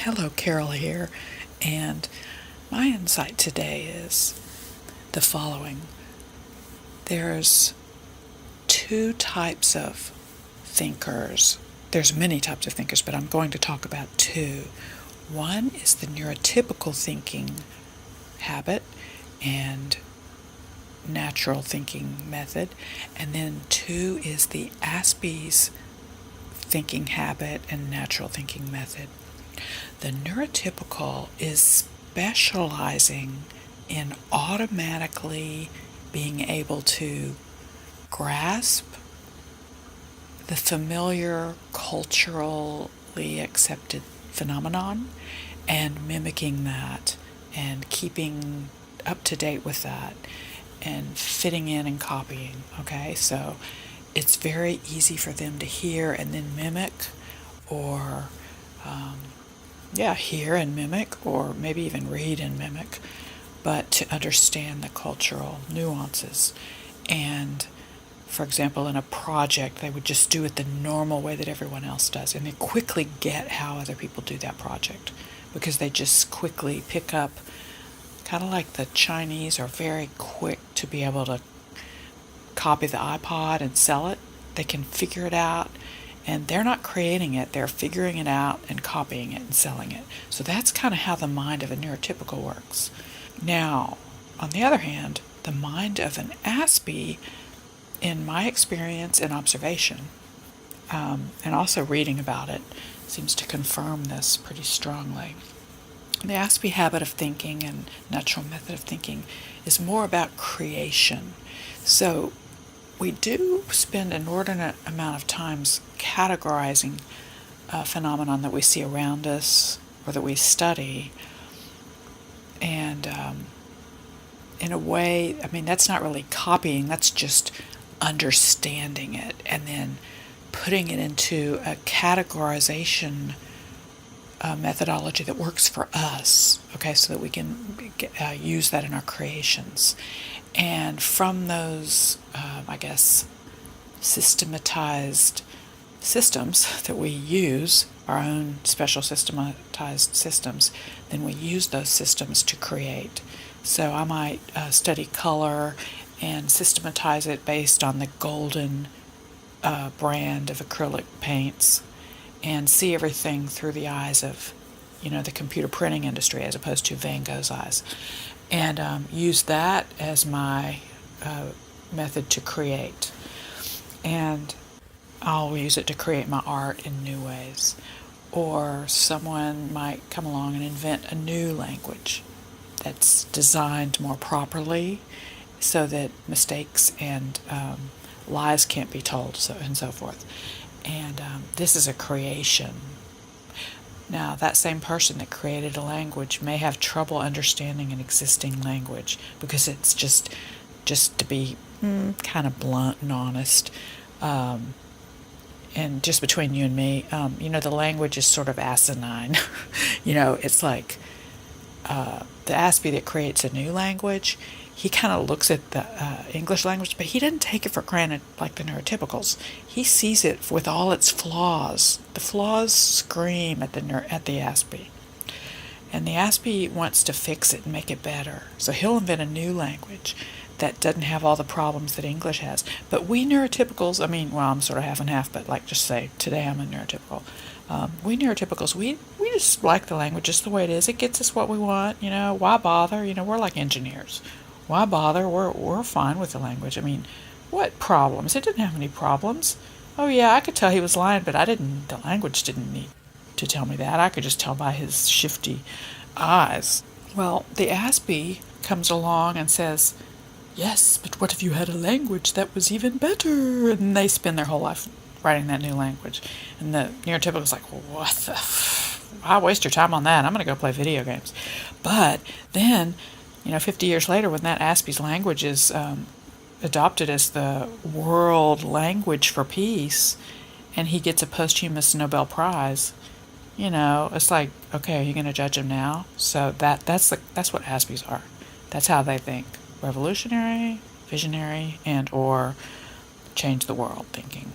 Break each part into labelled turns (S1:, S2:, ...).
S1: Hello, Carol here, and my insight today is the following. There's two types of thinkers. There's many types of thinkers, but I'm going to talk about two. One is the neurotypical thinking habit and natural thinking method, and then two is the Aspies thinking habit and natural thinking method. The neurotypical is specializing in automatically being able to grasp the familiar, culturally accepted phenomenon and mimicking that and keeping up to date with that and fitting in and copying. Okay, so it's very easy for them to hear and then mimic, or hear and mimic, or maybe even read and mimic, but to understand the cultural nuances. And for example, in a project, they would just do it the normal way that everyone else does, and they quickly get how other people do that project because they just quickly pick up, kind of like the Chinese are very quick to be able to copy the iPod and sell it. They can figure it out, and they're not creating it, they're figuring it out and copying it and selling it. So that's kind of how the mind of a neurotypical works. Now, on the other hand, the mind of an Aspie, in my experience and observation, and also reading about it, seems to confirm this pretty strongly. The Aspie habit of thinking and natural method of thinking is more about creation. So we do spend an inordinate amount of times categorizing a phenomenon that we see around us or that we study. And in a way, that's not really copying, that's just understanding it and then putting it into a categorization methodology that works for us, okay, so that we can use that in our creations. And from those, systematized systems that we use, our own special systematized systems, then we use those systems to create. So I might study color and systematize it based on the Golden brand of acrylic paints and see everything through the eyes of, the computer printing industry as opposed to Van Gogh's eyes, and use that as my method to create. And I'll use it to create my art in new ways. Or someone might come along and invent a new language that's designed more properly so that mistakes and lies can't be told, and so forth. And this is a creation. Now, that same person that created a language may have trouble understanding an existing language because it's just to be kind of blunt and honest, and just between you and me, the language is sort of asinine. It's like the Aspie that creates a new language, he kind of looks at the English language, but he doesn't take it for granted like the neurotypicals. He sees it with all its flaws. The flaws scream at the Aspie. And the Aspie wants to fix it and make it better. So he'll invent a new language that doesn't have all the problems that English has. But we neurotypicals, I'm sort of half and half, but just say today I'm a neurotypical. We neurotypicals, we just like the language just the way it is. It gets us what we want, why bother? We're like engineers. Why bother? We're fine with the language. What problems? It didn't have any problems. Oh yeah, I could tell he was lying, but the language didn't need to tell me that. I could just tell by his shifty eyes. Well, the Aspie comes along and says, yes, but what if you had a language that was even better? And they spend their whole life writing that new language. And the neurotypical's like, what the why waste your time on that? I'm going to go play video games. But then, 50 years later, when that Aspie's language is adopted as the world language for peace, and he gets a posthumous Nobel Prize, it's like, okay, are you going to judge him now? So that's what Aspies are. That's how they think. Revolutionary, visionary, and or change the world thinking.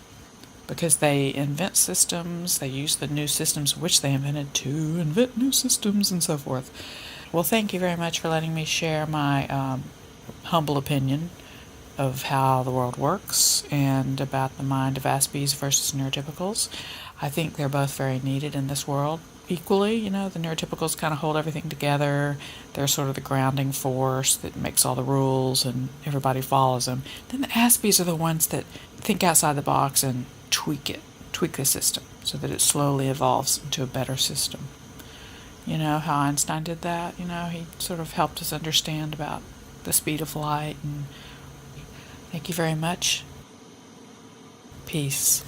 S1: because they invent systems, they use the new systems which they invented to invent new systems and so forth. Well, thank you very much for letting me share my humble opinion of how the world works and about the mind of Aspies versus Neurotypicals. I think they're both very needed in this world equally. You know, the Neurotypicals kind of hold everything together. They're sort of the grounding force that makes all the rules and everybody follows them. Then the Aspies are the ones that think outside the box and tweak the system so that it slowly evolves into a better system. You know how Einstein did that? You know, he sort of helped us understand about the speed of light. And thank you very much. Peace.